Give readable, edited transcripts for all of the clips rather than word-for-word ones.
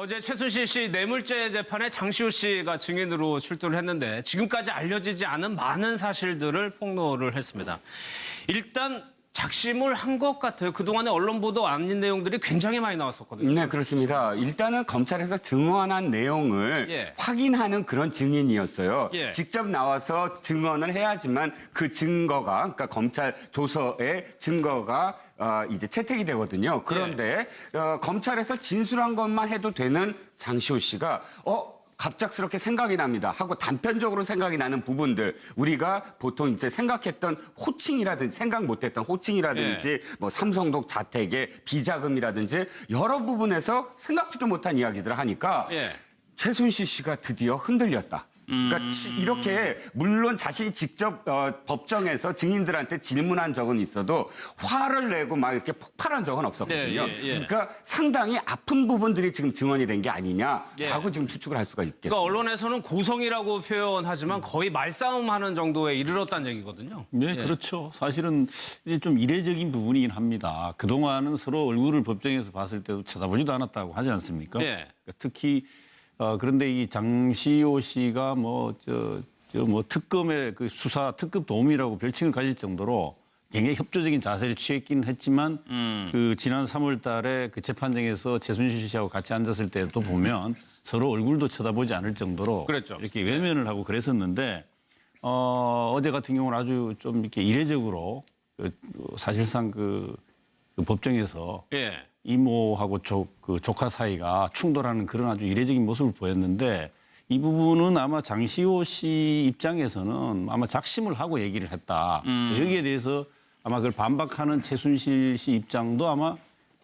어제 최순실 씨 뇌물죄 재판에 장시호 씨가 증인으로 출두를 했는데 지금까지 알려지지 않은 많은 사실들을 폭로를 했습니다. 일단 작심을 한 것 같아요. 그동안에 언론 보도 아닌 내용들이 굉장히 많이 나왔었거든요. 네, 그렇습니다. 일단은 검찰에서 증언한 내용을 확인하는 그런 증인이었어요. 직접 나와서 증언을 해야지만 그 증거가, 그러니까 검찰 조서의 증거가 이제 채택이 되거든요. 그런데 검찰에서 진술한 것만 해도 되는 장시호 씨가 갑작스럽게 생각이 납니다 하고 단편적으로 생각이 나는 부분들, 우리가 보통 이제 생각했던 호칭이라든지 생각 못했던 호칭이라든지 뭐 삼성동 자택의 비자금이라든지 여러 부분에서 생각지도 못한 이야기들을 하니까 최순실 씨가 드디어 흔들렸다. 그러니까 이렇게 물론 자신이 직접 법정에서 증인들한테 질문한 적은 있어도 화를 내고 막 이렇게 폭발한 적은 없었거든요. 그러니까 상당히 아픈 부분들이 지금 증언이 된 게 아니냐라고 지금 추측을 할 수가 있겠습니다. 그러니까 언론에서는 고성이라고 표현하지만 거의 말싸움하는 정도에 이르렀다는 얘기거든요. 네, 그렇죠. 사실은 이제 좀 이례적인 부분이긴 합니다. 그동안은 서로 얼굴을 법정에서 봤을 때도 쳐다보지도 않았다고 하지 않습니까? 그러니까 특히 그런데 이 장시호 씨가 특검의 그 수사 특급 도움이라고 별칭을 가질 정도로 굉장히 협조적인 자세를 취했긴 했지만 그 지난 3월 달에 그 재판정에서 최순실 씨하고 같이 앉았을 때도 보면 서로 얼굴도 쳐다보지 않을 정도로 그랬죠. 이렇게 외면을 하고 그랬었는데 어제 같은 경우는 아주 좀 이렇게 이례적으로 사실상 그 법정에서 이모하고 조카 사이가 충돌하는 그런 아주 이례적인 모습을 보였는데 이 부분은 아마 장시호 씨 입장에서는 아마 작심을 하고 얘기를 했다. 여기에 대해서 아마 그걸 반박하는 최순실 씨 입장도 아마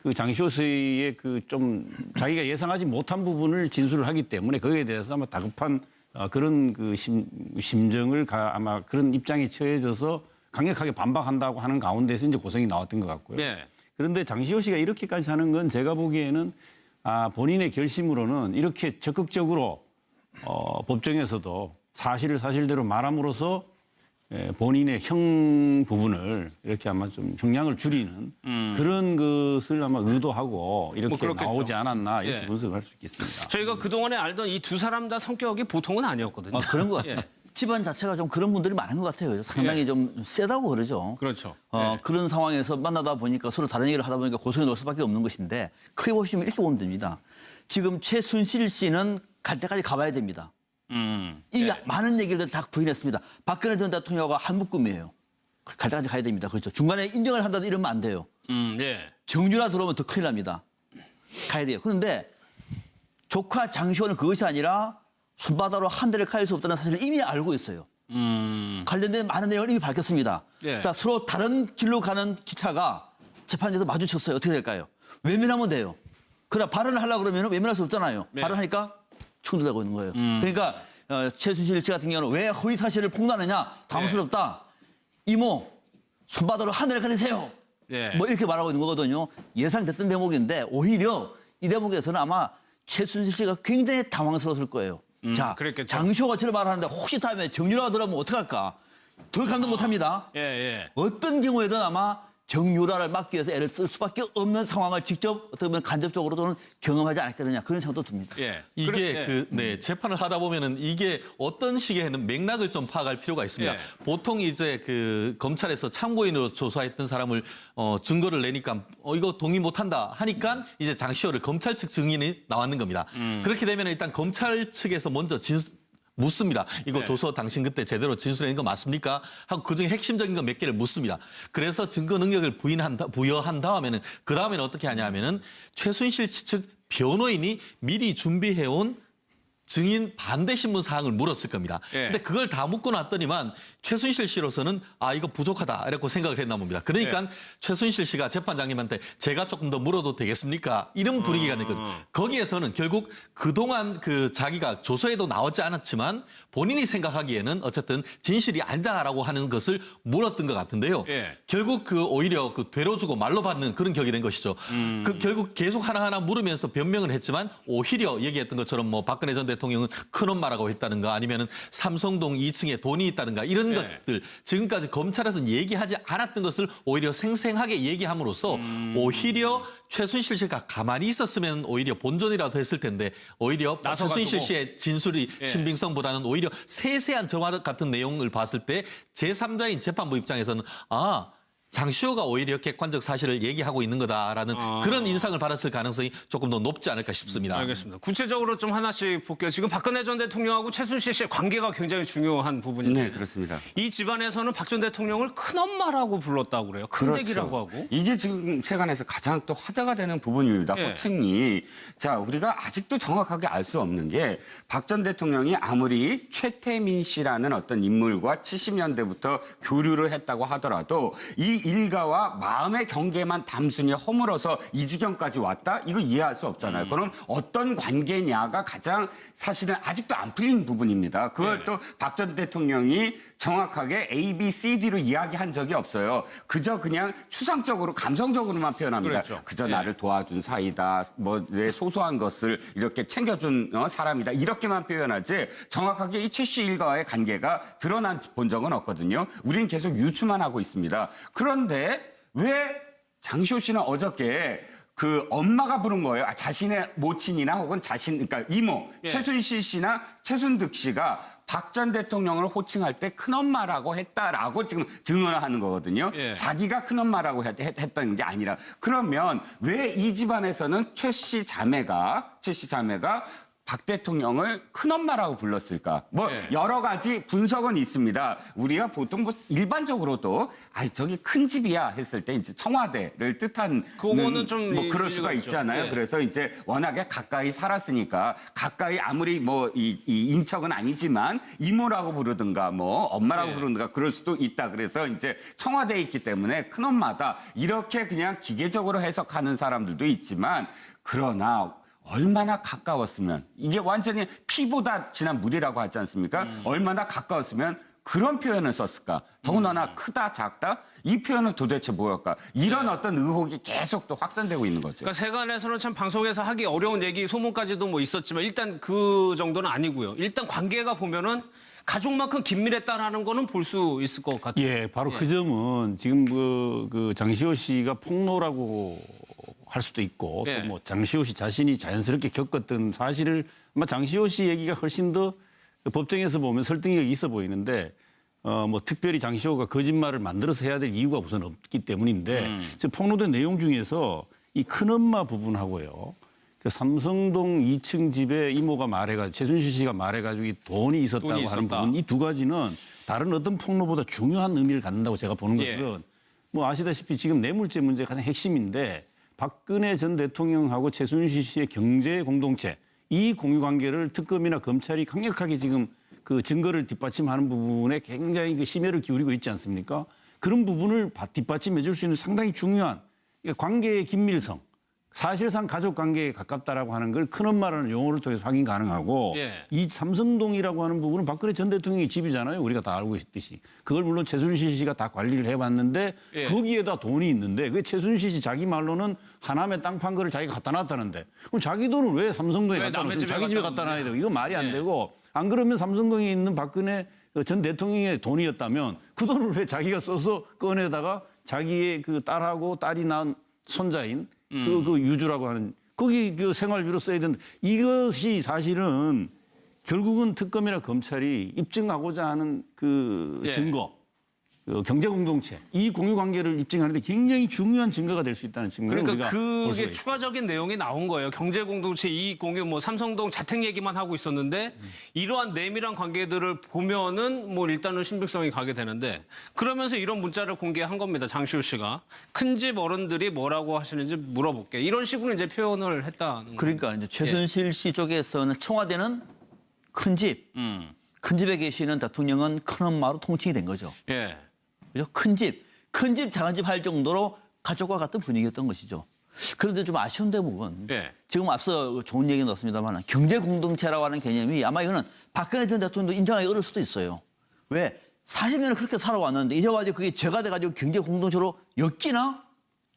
그 장시호 씨의 그 좀 자기가 예상하지 못한 부분을 진술을 하기 때문에 거기에 대해서 아마 다급한 그런 그 심정을 아마 그런 입장에 처해져서 강력하게 반박한다고 하는 가운데서 이제 고성이 나왔던 것 같고요. 그런데 장시호 씨가 이렇게까지 하는 건 제가 보기에는 본인의 결심으로는 이렇게 적극적으로 법정에서도 사실을 사실대로 말함으로써 본인의 형 부분을 이렇게 아마 좀 형량을 줄이는 그런 것을 아마 의도하고 이렇게 나오지 않았나 이렇게 분석할 수 있겠습니다. 저희가 그동안에 알던 이 두 사람 다 성격이 보통은 아니었거든요. 그런 것 같아요. 집안 자체가 좀 그런 분들이 많은 것 같아요. 상당히 좀 세다고 그러죠. 그렇죠. 그런 상황에서 만나다 보니까 서로 다른 얘기를 하다 보니까 고성이 놓을 수밖에 없는 것인데 크게 보시면 이렇게 보면 됩니다. 지금 최순실 씨는 갈 때까지 가봐야 됩니다. 이 많은 얘기를 다 부인했습니다. 박근혜 전 대통령과 한 묶음이에요. 갈 때까지 가야 됩니다. 그렇죠. 중간에 인정을 한다도 이러면 안 돼요. 정유라 들어오면 더 큰일 납니다. 가야 돼요. 그런데 조카 장시호는 그것이 아니라 손바닥으로 한 대를 가릴 수 없다는 사실을 이미 알고 있어요. 관련된 많은 내용을 이미 밝혔습니다. 자, 서로 다른 길로 가는 기차가 재판에서 마주쳤어요. 어떻게 될까요? 외면하면 돼요. 그러나 발언을 하려고 그러면 외면할 수 없잖아요. 발언하니까 충돌되고 있는 거예요. 그러니까 최순실 씨 같은 경우는 왜 허위 사실을 폭로하느냐? 당황스럽다. 이모, 손바닥으로 한 대를 가리세요. 뭐 이렇게 말하고 있는 거거든요. 예상됐던 대목인데 오히려 이 대목에서는 아마 최순실 씨가 굉장히 당황스러웠을 거예요. 자, 그랬겠죠. 장시호가 저를 말하는데 혹시 다음에 정유라가 들어오면 어떡할까? 더 감동 못합니다. 어떤 경우에든 아마 정유라를 막기 위해서 애를 쓸 수밖에 없는 상황을 직접 어떻게 보면 간접적으로는 경험하지 않았겠느냐 그런 생각도 듭니다. 이게 재판을 하다 보면은 이게 어떤 식의 맥락을 좀 파악할 필요가 있습니다. 보통 이제 그 검찰에서 참고인으로 조사했던 사람을 증거를 내니까 이거 동의 못한다 하니까 이제 장시호를 검찰 측 증인이 나왔는 겁니다. 그렇게 되면 일단 검찰 측에서 먼저 묻습니다. 이거 조서 당신 그때 제대로 진술한 거 맞습니까? 하고 그중에 핵심적인 거 몇 개를 묻습니다. 그래서 증거 능력을 부여한 다음에는 그 다음에는 어떻게 하냐 하면은 최순실 측 변호인이 미리 준비해온 증인 반대 신문 사항을 물었을 겁니다. 근데 그걸 다 묻고 났더니만 최순실 씨로서는 이거 부족하다 이렇게 생각을 했나 봅니다. 그러니까 최순실 씨가 재판장님한테 제가 조금 더 물어도 되겠습니까? 이런 분위기가 된 거죠. 거기에서는 결국 그동안 그 자기가 조서에도 나오지 않았지만 본인이 생각하기에는 어쨌든 진실이 아니다라고 하는 것을 물었던 것 같은데요. 결국 오히려 되로 주고 말로 받는 그런 격이 된 것이죠. 결국 계속 하나하나 물으면서 변명을 했지만 오히려 얘기했던 것처럼 박근혜 전 대통령 대통령은 큰엄마라고 했다는가 아니면은 삼성동 2층에 돈이 있다는가 이런 것들 지금까지 검찰에서는 얘기하지 않았던 것을 오히려 생생하게 얘기함으로써 오히려 최순실 씨가 가만히 있었으면 오히려 본전이라도 했을 텐데 오히려 최순실 씨의 진술이 신빙성보다는 오히려 세세한 저와 같은 내용을 봤을 때 제3자인 재판부 입장에서는 장시호가 오히려 객관적 사실을 얘기하고 있는 거다라는 그런 인상을 받았을 가능성이 조금 더 높지 않을까 싶습니다. 알겠습니다. 구체적으로 좀 하나씩 볼게요. 지금 박근혜 전 대통령하고 최순실 씨의 관계가 굉장히 중요한 부분인데. 네, 그렇습니다. 이 집안에서는 박 전 대통령을 큰엄마라고 불렀다고 그래요. 큰대기라고 하고. 이게 지금 세간에서 가장 또 화제가 되는 부분입니다. 호칭이. 자, 우리가 아직도 정확하게 알 수 없는 게 박 전 대통령이 아무리 최태민 씨라는 어떤 인물과 70년대부터 교류를 했다고 하더라도 이 일가와 마음의 경계만 단순히 허물어서 이 지경까지 왔다? 이거 이해할 수 없잖아요. 그럼 어떤 관계냐가 가장 사실은 아직도 안 풀린 부분입니다. 그걸 또 박 전 대통령이 정확하게 A, B, C, D로 이야기한 적이 없어요. 그저 그냥 추상적으로 감성적으로만 표현합니다. 그렇죠. 그저 나를 도와준 사이다. 뭐 내 소소한 것을 이렇게 챙겨준 사람이다. 이렇게만 표현하지 정확하게 이 최 씨 일가와의 관계가 드러난 본 적은 없거든요. 우리는 계속 유추만 하고 있습니다. 그런데 왜 장시호 씨는 어저께 그 엄마가 부른 거예요. 자신의 모친이나 혹은 그러니까 이모, 최순실 씨나 최순득 씨가 박 전 대통령을 호칭할 때 큰엄마라고 했다라고 지금 증언을 하는 거거든요. 자기가 큰엄마라고 했다는 게 아니라. 그러면 왜 이 집안에서는 최 씨 자매가 박 대통령을 큰엄마라고 불렀을까? 뭐 여러 가지 분석은 있습니다. 우리가 보통 뭐 일반적으로도 저기 큰 집이야 했을 때 이제 청와대를 뜻한 그거는 좀 뭐 그럴 수가 있잖아요. 그래서 이제 워낙에 가까이 살았으니까 가까이 아무리 뭐 이 인척은 아니지만 이모라고 부르든가 뭐 엄마라고 부르든가 그럴 수도 있다. 그래서 이제 청와대에 있기 때문에 큰엄마다 이렇게 그냥 기계적으로 해석하는 사람들도 있지만 그러나 얼마나 가까웠으면 이게 완전히 피보다 진한 물이라고 하지 않습니까? 얼마나 가까웠으면 그런 표현을 썼을까? 더군다나 크다, 작다? 이 표현은 도대체 뭐였까? 이런 어떤 의혹이 계속 또 확산되고 있는 거죠. 그러니까 세간에서는 참 방송에서 하기 어려운 얘기, 소문까지도 뭐 있었지만 일단 그 정도는 아니고요. 일단 관계가 보면은 가족만큼 긴밀했다라는 거는 볼 수 있을 것 같아요. 예, 바로 그 점은 지금 그 장시호 씨가 폭로라고 할 수도 있고 또 뭐 장시호 씨 자신이 자연스럽게 겪었던 사실을 아마 장시호 씨 얘기가 훨씬 더 법정에서 보면 설득력이 있어 보이는데 뭐 특별히 장시호가 거짓말을 만들어서 해야 될 이유가 우선 없기 때문인데 지금 폭로된 내용 중에서 이 큰엄마 부분하고요. 그 삼성동 2층 집에 이모가 말해가지고 최순실 씨가 말해가지고 돈이 있었다고 하는 부분 이 두 가지는 다른 어떤 폭로보다 중요한 의미를 갖는다고 제가 보는 것은 뭐 아시다시피 지금 뇌물죄 문제가 가장 핵심인데 박근혜 전 대통령하고 최순실 씨의 경제 공동체 이 공유 관계를 특검이나 검찰이 강력하게 지금 그 증거를 뒷받침하는 부분에 굉장히 그 심혈을 기울이고 있지 않습니까? 그런 부분을 뒷받침해 줄 수 있는 상당히 중요한 관계의 긴밀성, 사실상 가족 관계에 가깝다라고 하는 걸 큰엄마라는 용어를 통해서 확인 가능하고 이 삼성동이라고 하는 부분은 박근혜 전 대통령의 집이잖아요. 우리가 다 알고 있듯이. 그걸 물론 최순실 씨가 다 관리를 해봤는데 거기에다 돈이 있는데 그 최순실 씨 자기 말로는 하남에 땅 판 거를 자기가 갖다 놨다는데 그럼 자기 돈을 왜 삼성동에 갖다 놨으면 자기 집에 갖다 놔야 되고 이거 말이 안 되고 안 그러면 삼성동에 있는 박근혜 전 대통령의 돈이었다면 그 돈을 왜 자기가 써서 꺼내다가 자기의 그 딸하고 딸이 낳은 손자인 그 유주라고 하는 거기 그 생활비로 써야 되는데 이것이 사실은 결국은 특검이나 검찰이 입증하고자 하는 그 증거, 그 경제 공동체 이 공유 관계를 입증하는데 굉장히 중요한 증거가 될 수 있다는 증거를 그러니까 우리가 그게 추가적인 내용이 나온 거예요. 경제 공동체 이익 공유 뭐 삼성동 자택 얘기만 하고 있었는데 이러한 내밀한 관계들을 보면은 뭐 일단은 신빙성이 가게 되는데 그러면서 이런 문자를 공개한 겁니다. 장시호 씨가 큰 집 어른들이 뭐라고 하시는지 물어볼게. 이런 식으로 이제 표현을 했다는 거예요. 그러니까 이제 최순실 씨 쪽에서는 청와대는 큰 집, 큰 집에 계시는 대통령은 큰엄마로 통칭이 된 거죠. 그죠? 큰 집, 작은 집 할 정도로 가족과 같은 분위기였던 것이죠. 그런데 좀 아쉬운 대목은 지금 앞서 좋은 얘기 넣었습니다만 경제 공동체라고 하는 개념이 아마 이거는 박근혜 전 대통령도 인정하기 어려울 수도 있어요. 왜? 40년을 그렇게 살아왔는데 이제 와서 그게 죄가 돼가지고 경제 공동체로 엮이나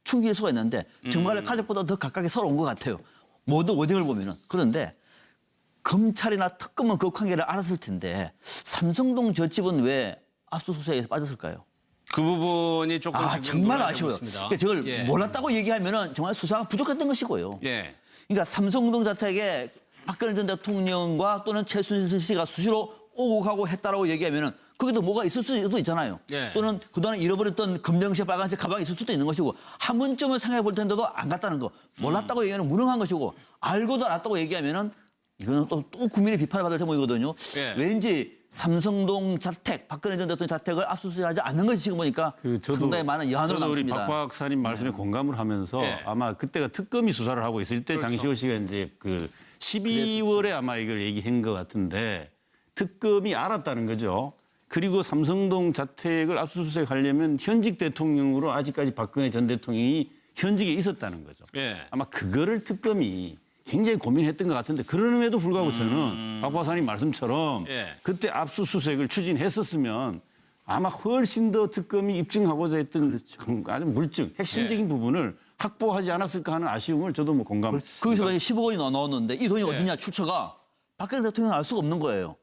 충격일 수가 있는데 정말 가족보다 더 가깝게 서로 온 것 같아요. 모든 워딩을 보면은. 그런데 검찰이나 특검은 그 관계를 알았을 텐데 삼성동 저 집은 왜 압수수색에서 빠졌을까요? 그 부분이 조금 지금 정말 논란이 되고 아쉬워요. 있습니다. 그러니까 저걸 예. 몰랐다고 얘기하면은 정말 수사가 부족했던 것이고요. 예. 그러니까 삼성동 자택에 박근혜 전 대통령과 또는 최순실 씨가 수시로 오고 가고 했다라고 얘기하면은 거기도 뭐가 있을 수도 있잖아요. 예. 또는 그동안 잃어버렸던 검정색 빨간색 가방이 있을 수도 있는 것이고 한 번쯤은 생각해 볼 텐데도 안 갔다는 거. 몰랐다고 얘기하면 무능한 것이고 알고도 알았다고 얘기하면은 이거는 또 국민의 비판을 받을 대목이거든요. 예. 왠지 삼성동 자택, 박근혜 전 대통령 자택을 압수수색하지 않는 것이 지금 보니까 상당히 많은 여한으로 저도 우리 남습니다. 박 박사님 말씀에 공감을 하면서 예. 아마 그때가 특검이 수사를 하고 있을 때 장시호 씨가 이제 그 12월에 아마 이걸 얘기한 것 같은데 특검이 알았다는 거죠. 그리고 삼성동 자택을 압수수색하려면 현직 대통령으로 아직까지 박근혜 전 대통령이 현직에 있었다는 거죠. 예. 아마 그거를 특검이 굉장히 고민했던 것 같은데 그럼에도 불구하고 저는 박 박사님 말씀처럼 예. 그때 압수수색을 추진했었으면 아마 훨씬 더 특검이 입증하고자 했던 아주 물증, 핵심적인 부분을 확보하지 않았을까 하는 아쉬움을 저도 뭐 공감. 거기서 만약에 10억 원이 나왔는데 이 돈이 어디냐 출처가 박근혜 대통령은 알 수가 없는 거예요.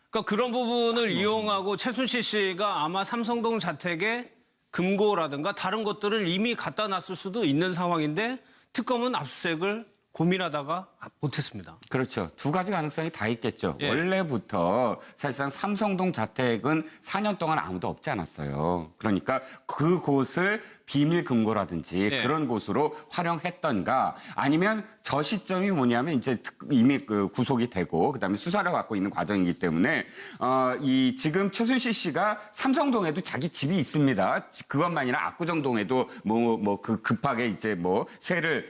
그러니까 그런 부분을 이용하고 최순실 씨가 아마 삼성동 자택에 금고라든가 다른 것들을 이미 갖다 놨을 수도 있는 상황인데 특검은 압수수색을 고민하다가 못했습니다. 그렇죠. 두 가지 가능성이 다 있겠죠. 예. 원래부터 사실상 삼성동 자택은 4년 동안 아무도 없지 않았어요. 그러니까 그곳을 비밀 금고라든지 예. 그런 곳으로 활용했던가 아니면 저 시점이 뭐냐면 이제 이미 그 구속이 되고 그다음에 수사를 받고 있는 과정이기 때문에 이 지금 최순실 씨가 삼성동에도 자기 집이 있습니다. 그것만이나 압구정동에도 뭐 그 급하게 이제 뭐 세를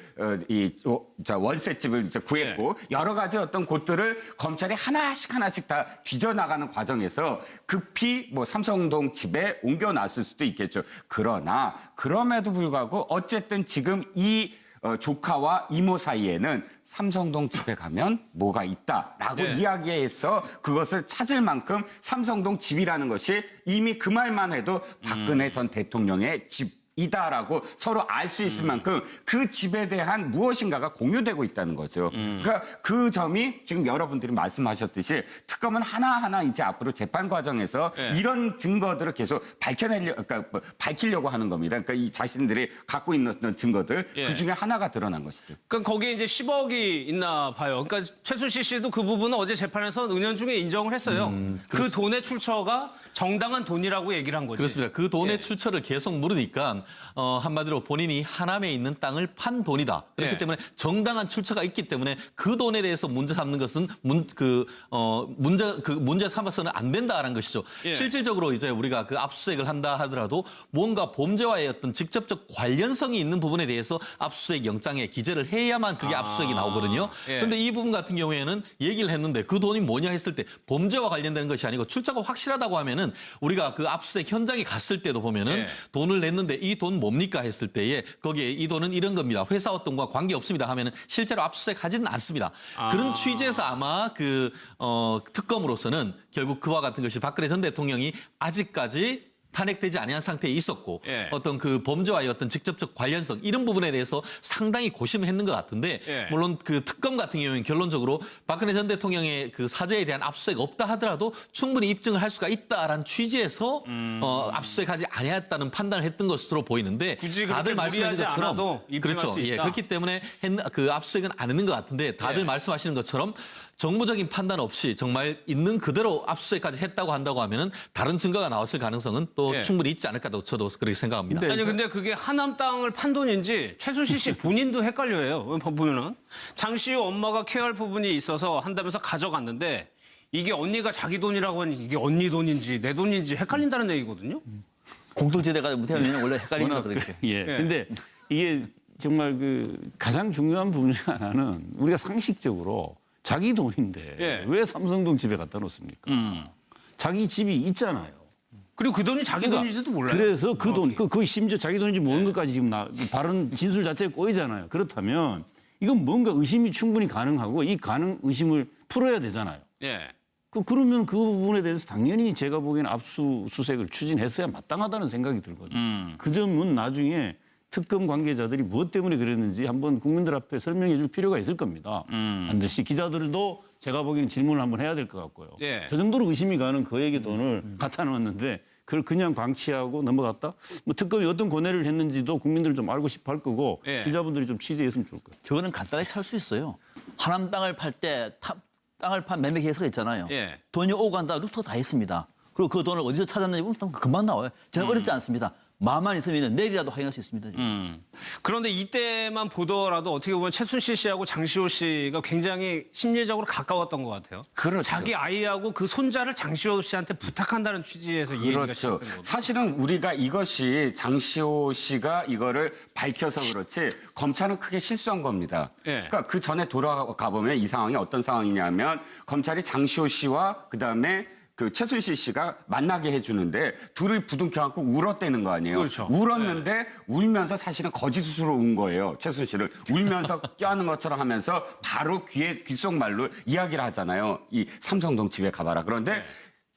월세집을 이제 구했고 여러 가지 어떤 곳들을 검찰이 하나씩 다 뒤져나가는 과정에서 급히 뭐 삼성동 집에 옮겨놨을 수도 있겠죠. 그러나 그럼에도 불구하고 어쨌든 지금 이 조카와 이모 사이에는 삼성동 집에 가면 뭐가 있다라고 이야기해서 그것을 찾을 만큼 삼성동 집이라는 것이 이미 그 말만 해도 박근혜 전 대통령의 집 이다라고 서로 알 수 있을 만큼 그 집에 대한 무엇인가가 공유되고 있다는 거죠. 그러니까 그 점이 지금 여러분들이 말씀하셨듯이 특검은 하나하나 이제 앞으로 재판 과정에서 이런 증거들을 계속 밝히려고 하는 겁니다. 그러니까 이 자신들이 갖고 있는 어떤 증거들 그 중에 하나가 드러난 것이죠. 그럼 거기에 이제 10억이 있나 봐요. 그러니까 최순실 씨도 그 부분은 어제 재판에서 은연중에 인정을 했어요. 그 돈의 출처가 정당한 돈이라고 얘기를 한 거죠. 그렇습니다. 그 돈의 출처를 계속 물으니까 한마디로 본인이 하남에 있는 땅을 판 돈이다. 그렇기 때문에 정당한 출처가 있기 때문에 그 돈에 대해서 문제 삼는 것은 문제 삼아서는 안 된다라는 것이죠. 실질적으로 이제 우리가 그 압수수색을 한다 하더라도 뭔가 범죄와의 어떤 직접적 관련성이 있는 부분에 대해서 압수수색 영장에 기재를 해야만 그게 압수수색이 나오거든요. 그런데 이 부분 같은 경우에는 얘기를 했는데 그 돈이 뭐냐 했을 때 범죄와 관련되는 것이 아니고 출처가 확실하다고 하면은 우리가 그 압수수색 현장에 갔을 때도 보면은 돈을 냈는데 이 돈 뭡니까 했을 때에 거기에 이 돈은 이런 겁니다. 회사 어떤과 관계 없습니다 하면은 실제로 압수수색 하지는 않습니다. 그런 취지에서 아마 그 특검으로서는 결국 그와 같은 것이 박근혜 전 대통령이 아직까지 탄핵되지 아니한 상태에 있었고 어떤 그 범죄와의 어떤 직접적 관련성 이런 부분에 대해서 상당히 고심을 했는 것 같은데 물론 그 특검 같은 경우에는 결론적으로 박근혜 전 대통령의 그 사죄에 대한 압수수색 없다 하더라도 충분히 입증을 할 수가 있다라는 취지에서 압수수색하지 아니했다는 판단을 했던 것으로 보이는데 굳이 다들 말씀하신 것처럼 그렇죠. 그렇기 때문에 그 압수수색은 안 했는 것 같은데 다들 말씀하시는 것처럼 정무적인 판단 없이 정말 있는 그대로 압수수색까지 했다고 한다고 하면은 다른 증거가 나왔을 가능성은 또 충분히 있지 않을까도 저도 그렇게 생각합니다. 아니 근데 그게 하남 땅을 판 돈인지 최순실 씨 본인도 헷갈려요. 보면은 장시호 엄마가 케어할 부분이 있어서 한다면서 가져갔는데 이게 언니가 자기 돈이라고 하니 이게 언니 돈인지 내 돈인지 헷갈린다는 얘기거든요. 공동체대가 못하면 원래 헷갈립니다. 그렇게. 근데 이게 정말 그 가장 중요한 부분 중 하나는 우리가 상식적으로 자기 돈인데 왜 삼성동 집에 갖다 놓습니까? 자기 집이 있잖아요. 그리고 그 돈이 자기 돈인지도 몰라요. 그래서 그 돈, 그 심지어 자기 돈인지 모르는 것까지 지금 바른 진술 자체가 꼬이잖아요. 그렇다면 이건 뭔가 의심이 충분히 가능하고 이 의심을 풀어야 되잖아요. 그러면 그 부분에 대해서 당연히 제가 보기에는 압수수색을 추진했어야 마땅하다는 생각이 들거든요. 그 점은 나중에 특검 관계자들이 무엇 때문에 그랬는지 한번 국민들 앞에 설명해 줄 필요가 있을 겁니다. 반드시 기자들도 제가 보기에는 질문을 한번 해야 될 것 같고요. 예. 저 정도로 의심이 가는 거액의 돈을 갖다 놓았는데 그걸 그냥 방치하고 넘어갔다? 뭐 특검이 어떤 고뇌를 했는지도 국민들은 좀 알고 싶어 할 거고 예. 기자분들이 좀 취재했으면 좋을 거예요. 저거는 간단하게 찾을 수 있어요. 하남 땅을 팔 때 땅을 판 매매 계획서가 있잖아요. 예. 돈이 오고 간다 루트 다 했습니다. 그리고 그 돈을 어디서 찾았는지 보면 금방 나와요. 저는 어렵지 않습니다. 마음만 있으면 내일이라도 확인할 수 있습니다. 그런데 이때만 보더라도 어떻게 보면 최순실 씨하고 장시호 씨가 굉장히 심리적으로 가까웠던 것 같아요. 그렇죠. 자기 아이하고 그 손자를 장시호 씨한테 부탁한다는 취지에서 이 얘기가 그렇죠. 시작된 거죠. 사실은 우리가 이것이 장시호 씨가 이거를 밝혀서 그렇지 검찰은 크게 실수한 겁니다. 예. 그러니까 그 전에 돌아가 보면 이 상황이 어떤 상황이냐면 검찰이 장시호 씨와 그다음에 그 최순실 씨가 만나게 해주는데 둘이 부둥켜갖고 울었다는 거 아니에요. 그렇죠. 울었는데 울면서 사실은 거짓으로 운 거예요. 최순실을 울면서 껴안는 것처럼 하면서 바로 귓속말로 이야기를 하잖아요. 이 삼성동 집에 가봐라. 그런데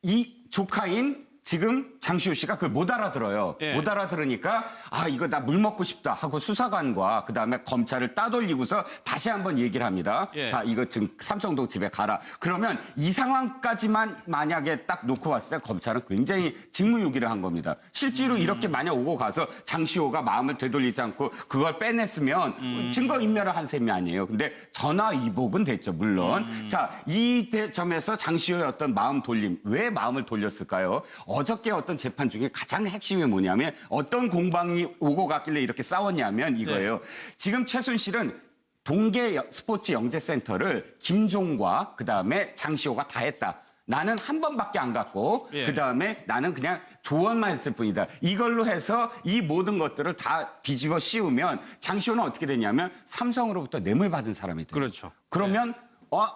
이 조카인 지금 장시호 씨가 그걸 못 알아들어요. 예. 못 알아들으니까 아 이거 나 물 먹고 싶다 하고 수사관과 그다음에 검찰을 따돌리고서 다시 한번 얘기를 합니다. 예. 자 이거 지금 삼성동 집에 가라. 그러면 이 상황까지만 만약에 딱 놓고 왔을 때 검찰은 굉장히 직무유기를 한 겁니다. 실제로 이렇게 만약 오고 가서 장시호가 마음을 되돌리지 않고 그걸 빼냈으면 증거인멸을 한 셈이 아니에요. 근데 전화 위복은 됐죠 물론. 자 이 점에서 장시호의 어떤 마음 돌림 왜 마음을 돌렸을까요? 어저께 어떤 재판 중에 가장 핵심이 뭐냐면 어떤 공방이 오고 갔길래 이렇게 싸웠냐면 이거예요. 지금 최순실은 동계 스포츠 영재센터를 김종과 그다음에 장시호가 다 했다. 나는 한 번밖에 안 갔고 예. 그다음에 나는 그냥 조언만 했을 뿐이다. 이걸로 해서 이 모든 것들을 다 뒤집어 씌우면 장시호는 어떻게 되냐면 삼성으로부터 뇌물 받은 사람이 돼요. 그렇죠. 그러면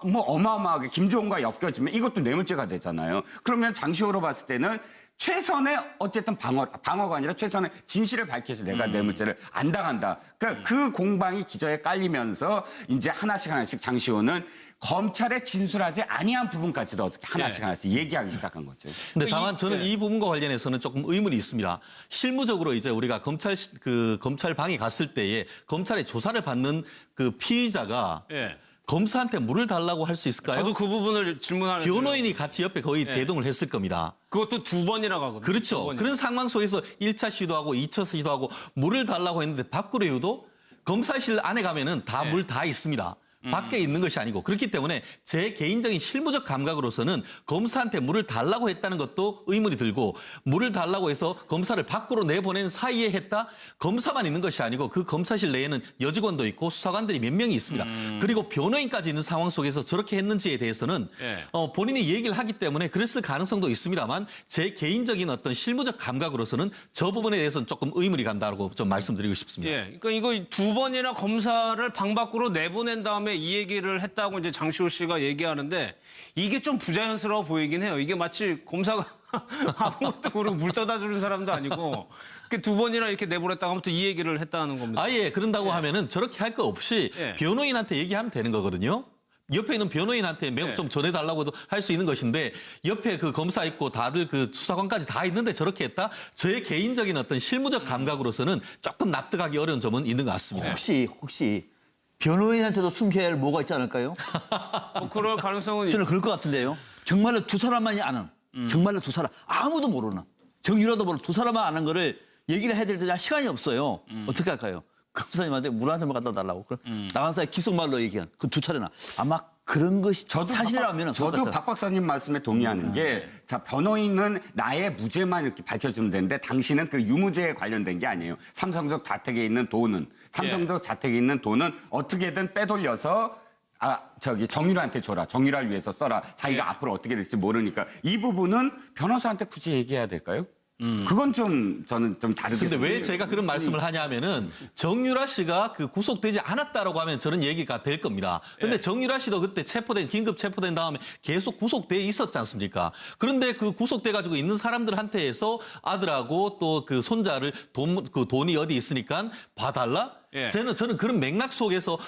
뭐 어마어마하게 김종과 엮여지면 이것도 뇌물죄가 되잖아요. 그러면 장시호로 봤을 때는 최선의 어쨌든 방어가 아니라 최선의 진실을 밝혀서 내가 뇌물죄를 안 당한다. 그러니까 그 공방이 기저에 깔리면서 이제 하나씩 장시호는 검찰에 진술하지 아니한 부분까지도 어떻게 하나씩 얘기하기 시작한 거죠. 근데 다만 저는 이 부분과 관련해서는 조금 의문이 있습니다. 실무적으로 이제 우리가 검찰방에 갔을 때에 검찰의 조사를 받는 그 피의자가 예. 검사한테 물을 달라고 할 수 있을까요? 저도 그 부분을 질문하는 변호인이 같이 옆에 거의 대동을 했을 겁니다. 그것도 2번이나 가거든요. 그렇죠. 2번이나. 그런 상황 속에서 1차 시도하고 2차 시도하고 물을 달라고 했는데 밖으로 해도 검사실 안에 가면은 다 물 다 있습니다. 밖에 있는 것이 아니고 그렇기 때문에 제 개인적인 실무적 감각으로서는 검사한테 물을 달라고 했다는 것도 의문이 들고 물을 달라고 해서 검사를 밖으로 내보낸 사이에 했다? 검사만 있는 것이 아니고 그 검사실 내에는 여직원도 있고 수사관들이 몇 명이 있습니다. 그리고 변호인까지 있는 상황 속에서 저렇게 했는지에 대해서는 본인이 얘기를 하기 때문에 그랬을 가능성도 있습니다만 제 개인적인 어떤 실무적 감각으로서는 저 부분에 대해서는 조금 의문이 간다고 좀 말씀드리고 싶습니다. 예. 그러니까 이거 2번이나 검사를 방 밖으로 내보낸 다음에 이 얘기를 했다고 이제 장시호 씨가 얘기하는데 이게 좀 부자연스러워 보이긴 해요. 이게 마치 검사가 아무것도 모르고 물 떠다 주는 사람도 아니고 2번이나 이렇게 내보냈다가 아무튼 이 얘기를 했다는 겁니다. 아예 그런다고 하면은 저렇게 할 거 없이 변호인한테 얘기하면 되는 거거든요. 옆에 있는 변호인한테 매우 좀 전해달라고도 할 수 있는 것인데 옆에 그 검사 있고 다들 그 수사관까지 다 있는데 저렇게 했다? 저의 개인적인 어떤 실무적 감각으로서는 조금 납득하기 어려운 점은 있는 것 같습니다. 혹시 변호인한테도 숨겨야 할 뭐가 있지 않을까요? 뭐 그럴 가능성은 저는 그럴 것 같은데요. 정말로 두 사람만이 아는, 정말로 두 사람, 아무도 모르는, 정유라도 모르는 두 사람만 아는 거를 얘기를 해야 될 때 시간이 없어요. 어떻게 할까요? 검사님한테 물 한 잔만 갖다 달라고. 나간 사이 귓속말로 얘기한 그 두 차례나. 아마 그런 것이 사실이라면 저도 박 박사님 말씀에 동의하는 게 자 변호인은 나의 무죄만 이렇게 밝혀주면 되는데 당신은 그 유무죄에 관련된 게 아니에요. 삼성적 자택에 있는 돈은 어떻게든 빼돌려서 정유라한테 줘라. 정유라를 위해서 써라. 자기가 앞으로 어떻게 될지 모르니까 이 부분은 변호사한테 굳이 얘기해야 될까요? 그건 저는 좀 다르게. 근데 왜 제가 그런 말씀을 하냐면은 정유라 씨가 그 구속되지 않았다라고 하면 저는 얘기가 될 겁니다. 근데 정유라 씨도 그때 긴급 체포된 다음에 계속 구속돼 있었지 않습니까? 그런데 그 구속돼 가지고 있는 사람들한테서 아들하고 또 그 손자를 돈이 어디 있으니까 봐달라? 저는 그런 맥락 속에서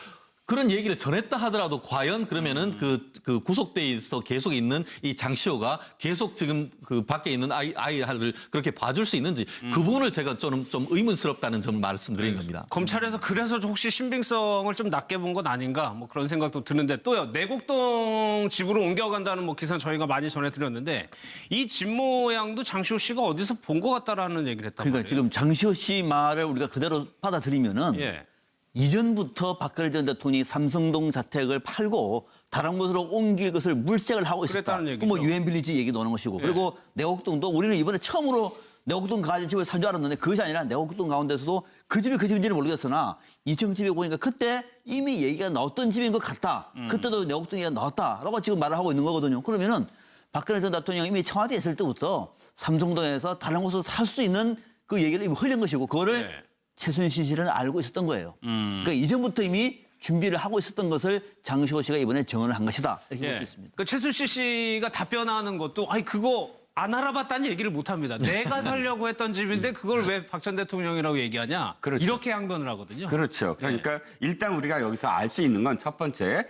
그런 얘기를 전했다 하더라도 과연 그러면은 그 구속돼 있어 계속 있는 이 장시호가 계속 지금 그 밖에 있는 아이를 그렇게 봐줄 수 있는지 그 부분을 제가 좀 의문스럽다는 점을 말씀드린 겁니다. 검찰에서 그래서 혹시 신빙성을 좀 낮게 본 건 아닌가 뭐 그런 생각도 드는데 또요 내곡동 집으로 옮겨간다는 뭐 기사 저희가 많이 전해드렸는데 이 집 모양도 장시호 씨가 어디서 본 것 같다라는 얘기를 했단 그러니까 말이에요. 지금 장시호 씨 말을 우리가 그대로 받아들이면은 예. 이전부터 박근혜 전 대통령이 삼성동 자택을 팔고 다른 곳으로 옮길 것을 물색을 하고 있었다. 그랬다는 얘기죠. 뭐 유엔 빌리지 얘기 나오는 것이고. 예. 그리고 내곡동도 우리는 이번에 처음으로 내곡동 가진 집을 산 줄 알았는데 그것이 아니라 내곡동 가운데서도 그 집이 그 집인지는 모르겠으나 2층 집에 보니까 그때 이미 얘기가 나왔던 집인 것 같다. 그때도 내곡동 얘기가 나왔다라고 지금 말을 하고 있는 거거든요. 그러면은 박근혜 전 대통령이 이미 청와대에 있을 때부터 삼성동에서 다른 곳으로 살 수 있는 그 얘기를 이미 흘린 것이고 그거를 네. 최순실 씨는 알고 있었던 거예요. 그러니까 이전부터 이미 준비를 하고 있었던 것을 장시호 씨가 이번에 증언을 한 것이다. 이렇게 볼 수 있습니다. 그 최순실 씨가 답변하는 것도 아니 그거 안 알아봤다는 얘기를 못 합니다. 내가 살려고 했던 집인데 그걸 왜 박 전 대통령이라고 얘기하냐? 그렇죠. 이렇게 항변을 하거든요. 그렇죠. 그러니까 일단 우리가 여기서 알 수 있는 건 첫 번째,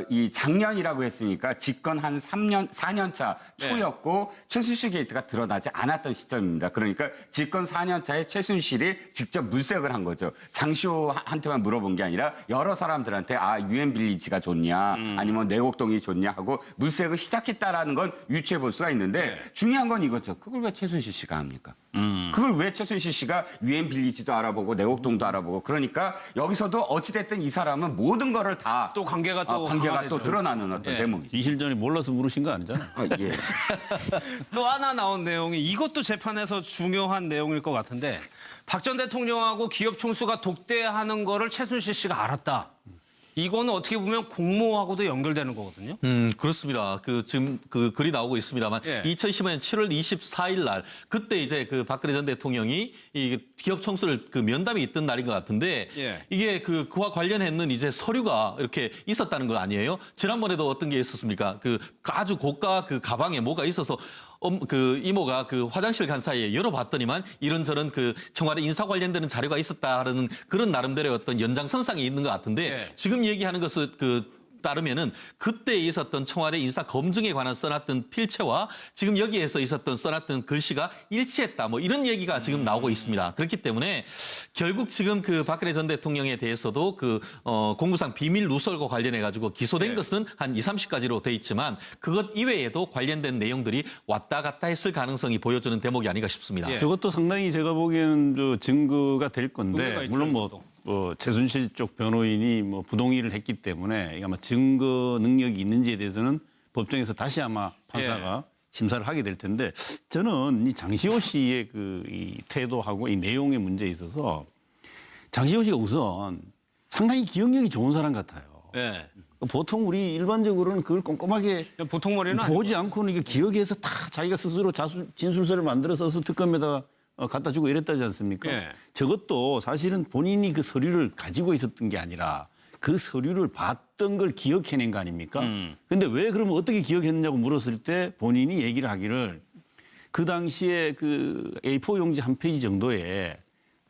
이 작년이라고 했으니까 집권 한 4년 차 초였고 최순실 게이트가 드러나지 않았던 시점입니다. 그러니까 집권 4년 차에 최순실이 직접 물색을 한 거죠. 장시호한테만 물어본 게 아니라 여러 사람들한테 유엔 빌리지가 좋냐, 아니면 내곡동이 좋냐 하고 물색을 시작했다라는 건 유추해 볼 수가 있는데 중요한 건 이거죠. 그걸 왜 최순실 씨가 합니까? 그걸 왜 최순실 씨가 유엔 빌리지도 알아보고 내곡동도 알아보고 그러니까 여기서도 어찌됐든 이 사람은 모든 거를 다 또 관계가 또 관계가 또 강화되죠. 드러나는 어떤 대목이죠. 이실 전에 몰라서 물으신 거 아니잖아요. 예. 또 하나 나온 내용이 이것도 재판에서 중요한 내용일 것 같은데 박 전 대통령하고 기업 총수가 독대하는 거를 최순실 씨가 알았다. 이거는 어떻게 보면 공모하고도 연결되는 거거든요. 그렇습니다. 지금 그 글이 나오고 있습니다만, 예. 2015년 7월 24일 날, 그때 이제 그 박근혜 전 대통령이 이 기업 총수를 그 면담이 있던 날인 것 같은데, 예. 이게 그와 관련했는 이제 서류가 이렇게 있었다는 거 아니에요? 지난번에도 어떤 게 있었습니까? 아주 고가 그 가방에 뭐가 있어서 그 이모가 그 화장실 간 사이에 열어봤더니만 이런저런 그 청와대 인사 관련되는 자료가 있었다라는 그런 나름대로의 어떤 연장선상에 있는 것 같은데 네. 지금 얘기하는 것은 따르면은 그때 있었던 청와대 인사 검증에 관한 써놨던 필체와 지금 여기에서 있었던 써놨던 글씨가 일치했다. 뭐 이런 얘기가 지금 나오고 있습니다. 그렇기 때문에 결국 지금 그 박근혜 전 대통령에 대해서도 공무상 비밀 누설과 관련해 가지고 기소된 것은 한 20-30가지로 돼 있지만 그것 이외에도 관련된 내용들이 왔다 갔다 했을 가능성이 보여주는 대목이 아닌가 싶습니다. 예. 저것도 상당히 제가 보기에는 증거가 될 건데 증거가 있죠, 물론 최순실 쪽 변호인이 부동의를 했기 때문에 아마 증거 능력이 있는지에 대해서는 법정에서 다시 아마 판사가 심사를 하게 될 텐데 저는 이 장시호 씨의 이 태도하고 이 내용의 문제에 있어서 장시호 씨가 우선 상당히 기억력이 좋은 사람 같아요. 네. 보통 우리 일반적으로는 그걸 꼼꼼하게 보통 머리는 보지 않고는 이게 기억해서 다 자기가 스스로 진술서를 만들어서 특검에다가 갖다 주고 이랬다지 않습니까? 예. 저것도 사실은 본인이 그 서류를 가지고 있었던 게 아니라 그 서류를 봤던 걸 기억해낸 거 아닙니까? 근데 왜 그러면 어떻게 기억했느냐고 물었을 때 본인이 얘기를 하기를 그 당시에 그 A4 용지 한 페이지 정도에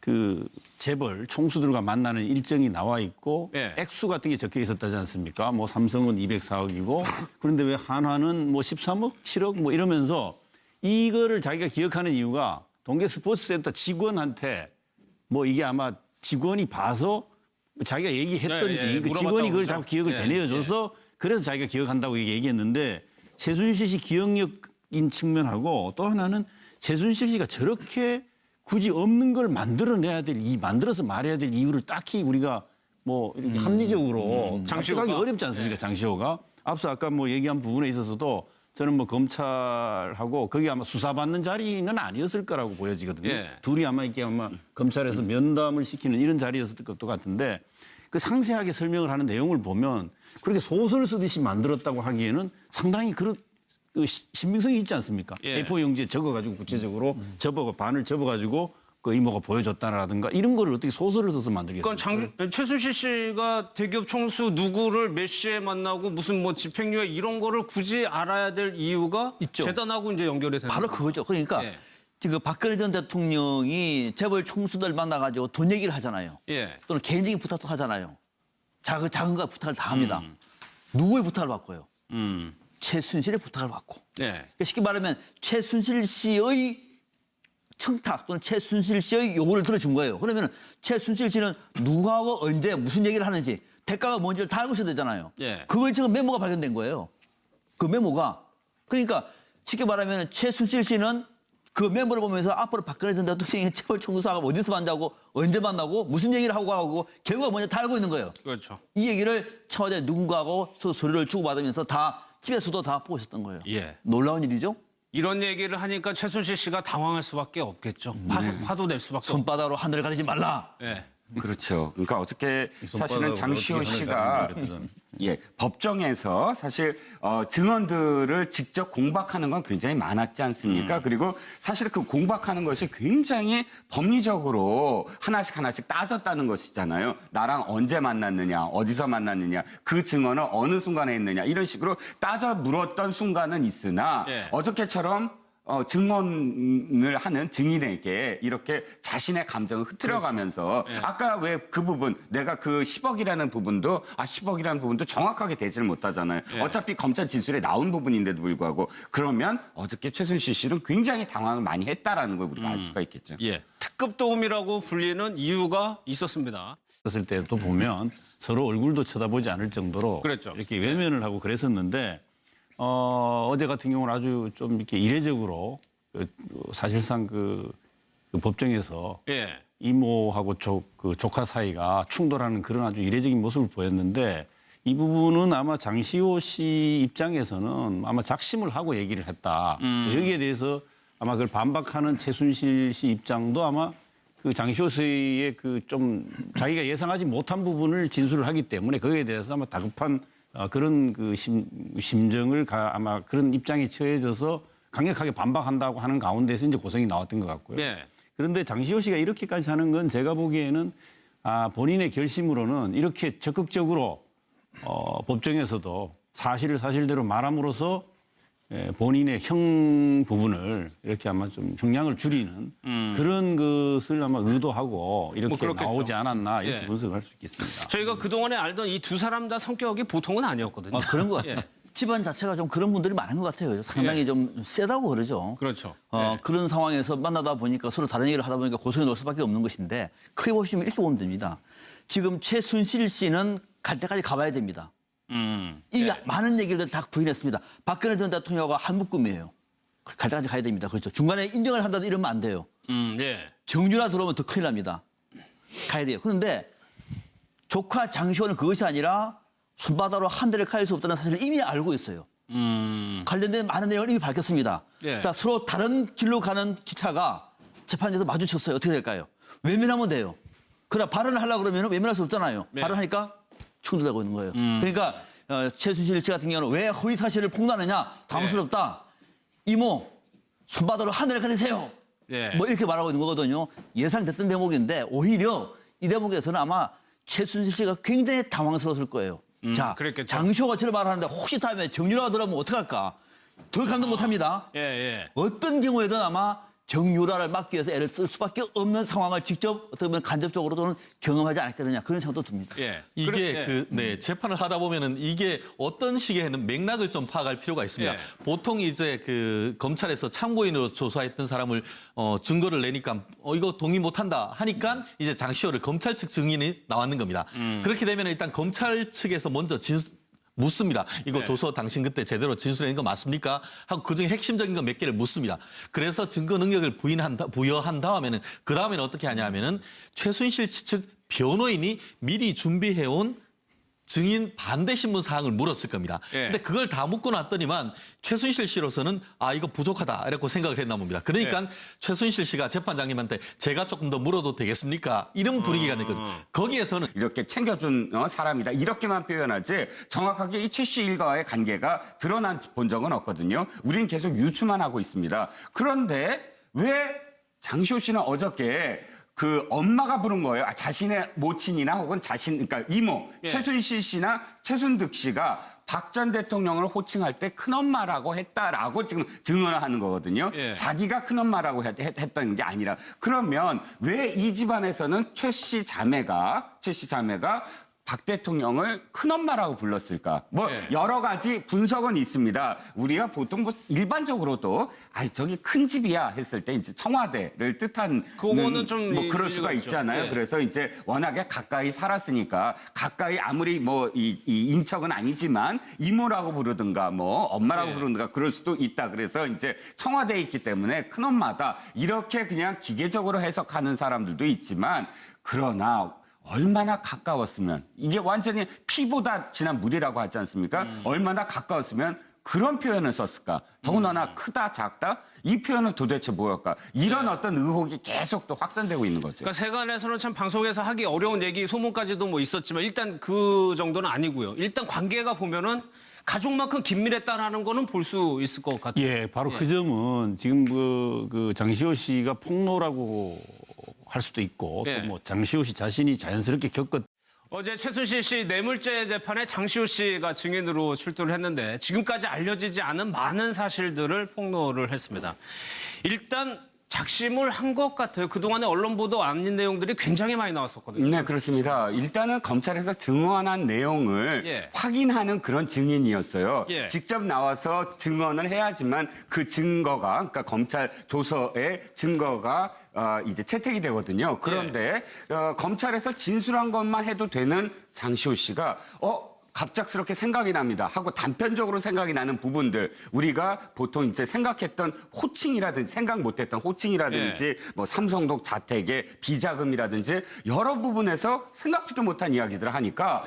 그 재벌 총수들과 만나는 일정이 나와 있고 예. 액수 같은 게 적혀 있었다지 않습니까? 삼성은 204억이고 그런데 왜 한화는 13억, 7억 이러면서 이거를 자기가 기억하는 이유가 동계 스포츠센터 직원한테 이게 아마 직원이 봐서 자기가 얘기했던지 그 직원이 그걸 자꾸 기억을 되뇌어줘서 그래서 자기가 기억한다고 얘기했는데 최순실 씨 기억력인 측면하고 또 하나는 최순실 씨가 저렇게 굳이 없는 걸 만들어서 말해야 될 이유를 딱히 우리가 이렇게 합리적으로 장시호가 어렵지 않습니까? 장시호가 앞서 아까 얘기한 부분에 있어서도 저는 검찰하고 거기 아마 수사받는 자리는 아니었을 거라고 보여지거든요. 둘이 아마 검찰에서 면담을 시키는 이런 자리였을 것도 같은데 그 상세하게 설명을 하는 내용을 보면 그렇게 소설 쓰듯이 만들었다고 하기에는 상당히 그 신빙성이 있지 않습니까? A4 용지에 적어가지고 구체적으로 반을 접어가지고 그 이모가 보여줬다라든가 이런 거를 어떻게 소설을 써서 만들겠어요? 그러니까 최순실 씨가 대기업 총수 누구를 몇 시에 만나고 무슨 집행유예 이런 거를 굳이 알아야 될 이유가 있죠. 재단하고 이제 연결이 되는 바로 그거죠. 그러니까 지금 박근혜 전 대통령이 재벌 총수들 만나가지고 돈 얘기를 하잖아요. 또는 개인적인 부탁도 하잖아요. 작은 거 부탁을 다 합니다. 누구의 부탁을 받고요? 최순실의 부탁을 받고. 네. 그러니까 쉽게 말하면 최순실 씨의 청탁 또는 최순실 씨의 요구를 들어준 거예요. 그러면 최순실 씨는 누구하고 언제 무슨 얘기를 하는지 대가가 뭔지를 다 알고 있어야 되잖아요. 예. 그걸 지금 메모가 발견된 거예요. 그 메모가. 그러니까 쉽게 말하면 최순실 씨는 그 메모를 보면서 앞으로 박근혜 전 대통령의 체벌 청구사가 어디서 만나고 언제 만나고 무슨 얘기를 하고 결과가 뭔지 다 알고 있는 거예요. 그렇죠. 이 얘기를 청와대 누군가하고 서류를 주고받으면서 다 집에서도 다 보고 있었던 거예요. 예. 놀라운 일이죠. 이런 얘기를 하니까 최순실 씨가 당황할 수밖에 없겠죠. 화도 낼 수밖에 없죠. 손바닥으로 하늘을 가리지 말라. 예. 그렇죠. 그러니까 어저께 사실은 손바닥으로 장시호 어떻게 씨가 하는가 그랬거든. 법정에서 사실 증언들을 직접 공박하는 건 굉장히 많았지 않습니까? 그리고 사실 그 공박하는 것이 굉장히 법리적으로 하나씩 따졌다는 것이잖아요. 나랑 언제 만났느냐, 어디서 만났느냐, 그 증언을 어느 순간에 했느냐 이런 식으로 따져 물었던 순간은 있으나 예. 어저께처럼 증언을 하는 증인에게 이렇게 자신의 감정을 흐트려가면서 그렇죠. 예. 아까 왜 그 부분 내가 그 10억이라는 부분도 10억이라는 부분도 정확하게 대지를 못하잖아요. 예. 어차피 검찰 진술에 나온 부분인데도 불구하고 그러면 어저께 최순실 씨는 굉장히 당황을 많이 했다라는 걸 우리가 알 수가 있겠죠. 예. 특급 도움이라고 불리는 이유가 있었습니다. 했을 때도 보면 서로 얼굴도 쳐다보지 않을 정도로 그랬죠. 이렇게 외면을 하고 그랬었는데 어제 같은 경우는 아주 좀 이렇게 이례적으로 사실상 그 법정에서 예. 이모하고 조카 사이가 충돌하는 그런 아주 이례적인 모습을 보였는데 이 부분은 아마 장시호 씨 입장에서는 아마 작심을 하고 얘기를 했다. 여기에 대해서 아마 그걸 반박하는 최순실 씨 입장도 아마 그 장시호 씨의 그 좀 자기가 예상하지 못한 부분을 진술을 하기 때문에 거기에 대해서 아마 다급한 그런 그 심정을 아마 그런 입장에 처해져서 강력하게 반박한다고 하는 가운데서 이제 고성이 나왔던 것 같고요. 예. 그런데 장시호 씨가 이렇게까지 하는 건 제가 보기에는 본인의 결심으로는 이렇게 적극적으로 법정에서도 사실을 사실대로 말함으로써 본인의 형 부분을 이렇게 아마 좀 형량을 줄이는 그런 것을 아마 의도하고 이렇게 그렇겠죠. 나오지 않았나 이렇게 예. 분석할 수 있겠습니다. 저희가 그동안에 알던 이 두 사람 다 성격이 보통은 아니었거든요. 그런 것 같아요. 예. 집안 자체가 좀 그런 분들이 많은 것 같아요. 상당히 좀 세다고 그러죠. 그렇죠. 그런 상황에서 만나다 보니까 서로 다른 얘기를 하다 보니까 고소해 놓을 수밖에 없는 것인데 크게 보시면 이렇게 보면 됩니다. 지금 최순실 씨는 갈 때까지 가봐야 됩니다. 이 많은 얘기를 다 부인했습니다. 박근혜 전 대통령과 한 묶음이에요. 갈 때까지 가야 됩니다. 그렇죠. 중간에 인정을 한다도 이러면 안 돼요. 예. 정유라 들어오면 더 큰일 납니다. 가야 돼요. 그런데 조카 장시호는 그것이 아니라 손바닥으로 한 대를 칼 수 없다는 사실을 이미 알고 있어요. 관련된 많은 내용을 이미 밝혔습니다. 예. 자, 서로 다른 길로 가는 기차가 재판에서 마주쳤어요. 어떻게 될까요? 외면하면 돼요. 그러나 발언을 하려고 그러면 외면할 수 없잖아요. 네. 발언하니까 충돌되고 있는 거예요. 그러니까 최순실 씨 같은 경우는 왜 허위 사실을 폭로하느냐? 당황스럽다. 이모, 손바닥으로 하늘을 가리세요. 예. 뭐 이렇게 말하고 있는 거거든요. 예상됐던 대목인데 오히려 이 대목에서는 아마 최순실 씨가 굉장히 당황스러웠을 거예요. 자, 그랬겠죠. 장시호가 저를 말하는데 혹시 다음에 정유라가 들어오면 어떡할까? 더 감동 못합니다. 예, 예. 어떤 경우에든 아마 정유라를 막기 위해서 애를 쓸 수밖에 없는 상황을 직접 어떻게 보면 간접적으로는 경험하지 않았겠느냐 그런 생각도 듭니다. 예. 이게 재판을 하다 보면은 이게 어떤 식의 맥락을 좀 파악할 필요가 있습니다. 예. 보통 이제 그 검찰에서 참고인으로 조사했던 사람을 증거를 내니까 이거 동의 못한다 하니까 이제 장시호를 검찰 측 증인이 나왔는 겁니다. 그렇게 되면 일단 검찰 측에서 먼저 묻습니다. 이거 조서 당신 그때 제대로 진술한 거 맞습니까? 하고 그중에 핵심적인 거 몇 개를 묻습니다. 그래서 증거 능력을 부여한 다음에는 그 다음에는 어떻게 하냐 하면은 최순실 측 변호인이 미리 준비해온 증인 반대 신문 사항을 물었을 겁니다. 예. 근데 그걸 다 묻고 났더니만 최순실 씨로서는 이거 부족하다 이렇게 생각을 했나 봅니다. 그러니까 최순실 씨가 재판장님한테 제가 조금 더 물어도 되겠습니까? 이런 분위기가 됐거든요. 거기에서는 이렇게 챙겨준 사람이다 이렇게만 표현하지 정확하게 이 최 씨 일과의 관계가 드러난 본 적은 없거든요. 우리는 계속 유추만 하고 있습니다. 그런데 왜 장시호 씨는 어저께 그 엄마가 부른 거예요. 자신의 모친이나 혹은 그러니까 이모 최순실 씨나 최순득 씨가 박 전 대통령을 호칭할 때 큰엄마라고 했다라고 지금 증언을 하는 거거든요. 예. 자기가 큰엄마라고 했다는 게 아니라 그러면 왜 이 집안에서는 최 씨 자매가 박 대통령을 큰엄마라고 불렀을까? 뭐 네. 여러 가지 분석은 있습니다. 우리가 보통 뭐 일반적으로도 저기 큰 집이야 했을 때 이제 청와대를 뜻한 그거는 좀 뭐 그럴 일리가 수가 있죠. 있잖아요. 네. 그래서 이제 워낙에 가까이 살았으니까 가까이 아무리 뭐 이 인척은 아니지만 이모라고 부르든가 뭐 엄마라고 네. 부르든가 그럴 수도 있다. 그래서 이제 청와대에 있기 때문에 큰엄마다 이렇게 그냥 기계적으로 해석하는 사람들도 있지만 그러나 얼마나 가까웠으면 이게 완전히 피보다 진한 물이라고 하지 않습니까? 얼마나 가까웠으면 그런 표현을 썼을까? 더군다나 크다 작다? 이 표현은 도대체 뭐였까? 이런 어떤 의혹이 계속 또 확산되고 있는 거죠. 그러니까 세간에서는 참 방송에서 하기 어려운 얘기, 소문까지도 뭐 있었지만 일단 그 정도는 아니고요. 일단 관계가 보면은 가족만큼 긴밀했다라는 거는 볼 수 있을 것 같아요. 예, 바로 그 점은 지금 그 장시호 씨가 폭로라고 할 수도 있고 예. 또 뭐 장시호 씨 자신이 자연스럽게 겪었. 어제 최순실 씨 뇌물죄 재판에 장시호 씨가 증인으로 출두를 했는데 지금까지 알려지지 않은 많은 사실들을 폭로를 했습니다. 일단 작심을 한 것 같아요. 그동안에 언론 보도 아닌 내용들이 굉장히 많이 나왔었거든요. 네, 그렇습니다. 일단은 검찰에서 증언한 내용을 예. 확인하는 그런 증인이었어요. 예. 직접 나와서 증언을 해야지만 그 증거가, 그러니까 검찰 조서의 증거가 이제 채택이 되거든요. 그런데 검찰에서 진술한 것만 해도 되는 장시호 씨가 갑작스럽게 생각이 납니다 하고 단편적으로 생각이 나는 부분들 우리가 보통 이제 생각했던 호칭이라든지 생각 못했던 호칭이라든지 뭐 삼성동 자택의 비자금이라든지 여러 부분에서 생각지도 못한 이야기들을 하니까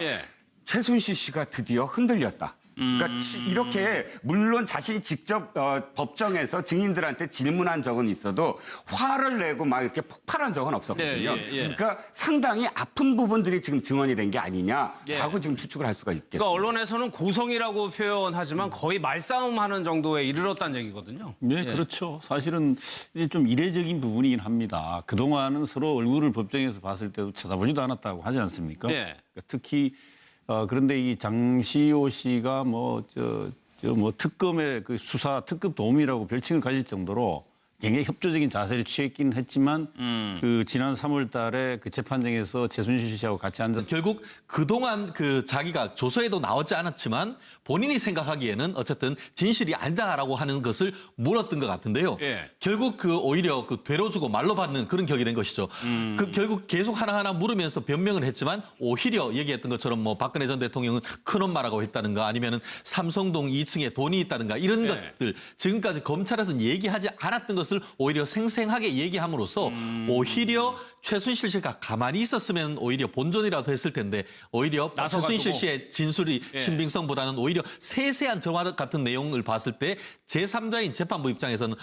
최순실 씨가 드디어 흔들렸다. 그러니까 이렇게 물론 자신이 직접 법정에서 증인들한테 질문한 적은 있어도 화를 내고 막 이렇게 폭발한 적은 없었거든요. 그러니까 상당히 아픈 부분들이 지금 증언이 된 게 아니냐라고 지금 추측을 할 수가 있겠습니다. 그러니까 언론에서는 고성이라고 표현하지만 거의 말싸움하는 정도에 이르렀다는 얘기거든요. 네, 그렇죠. 사실은 이제 좀 이례적인 부분이긴 합니다. 그동안은 서로 얼굴을 법정에서 봤을 때도 쳐다보지도 않았다고 하지 않습니까? 네. 그러니까 특히 그런데 이 장시호 씨가 뭐 특검의 그 수사 특급 도움이라고 별칭을 가질 정도로 굉장히 협조적인 자세를 취했긴 했지만 그 지난 3월 달에 그 재판정에서 최순실 씨하고 같이 앉아 결국 그동안 그 자기가 조서에도 나오지 않았지만 본인이 생각하기에는 어쨌든 진실이 아니다라고 하는 것을 물었던 것 같은데요. 결국 그 오히려 그 되로 주고 말로 받는 그런 격이 된 것이죠. 그 결국 계속 하나하나 물으면서 변명을 했지만 오히려 얘기했던 것처럼 뭐 박근혜 전 대통령은 큰엄마라고 했다든가 아니면은 삼성동 2층에 돈이 있다든가 이런 것들 지금까지 검찰에서는 얘기하지 않았던 것을 오히려 생생하게 얘기함으로써 오히려 최순실 씨가 가만히 있었으면 오히려 본전이라도 했을 텐데 오히려 최순실 씨의 진술이 신빙성보다는 오히려 세세한 저와 같은 내용을 봤을 때 제3자인 재판부 입장에서는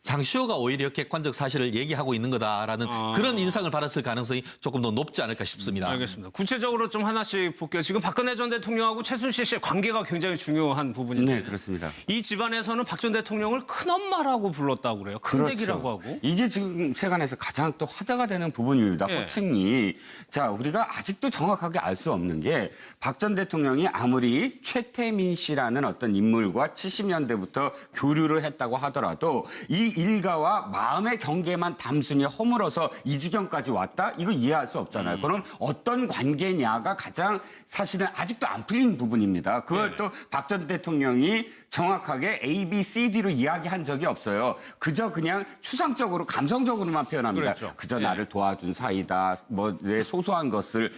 장시호가 오히려 객관적 사실을 얘기하고 있는 거다라는 그런 인상을 받았을 가능성이 조금 더 높지 않을까 싶습니다. 알겠습니다. 구체적으로 좀 하나씩 볼게요. 지금 박근혜 전 대통령하고 최순실 씨의 관계가 굉장히 중요한 부분인데 네, 그렇습니다. 이 집안에서는 박 전 대통령을 큰엄마라고 불렀다고 그래요. 큰댁이라고 하고. 이게 지금 세간에서 가장 또 화제가 되는 부분입니다. 호칭이. 자, 우리가 아직도 정확하게 알 수 없는 게 박 전 대통령이 아무리 최태민 씨라는 어떤 인물과 70년대부터 교류를 했다고 하더라도 이 일가와 마음의 경계만 단순히 허물어서 이 지경까지 왔다? 이거 이해할 수 없잖아요. 그럼 어떤 관계냐가 가장 사실은 아직도 안 풀린 부분입니다. 그걸 또 박 전 대통령이 정확하게 A, B, C, D로 이야기한 적이 없어요. 그저 그냥 추상적으로 감성적으로만 표현합니다. 그렇죠. 그저 나를 도와준 사이다. 뭐 내 소소한 것을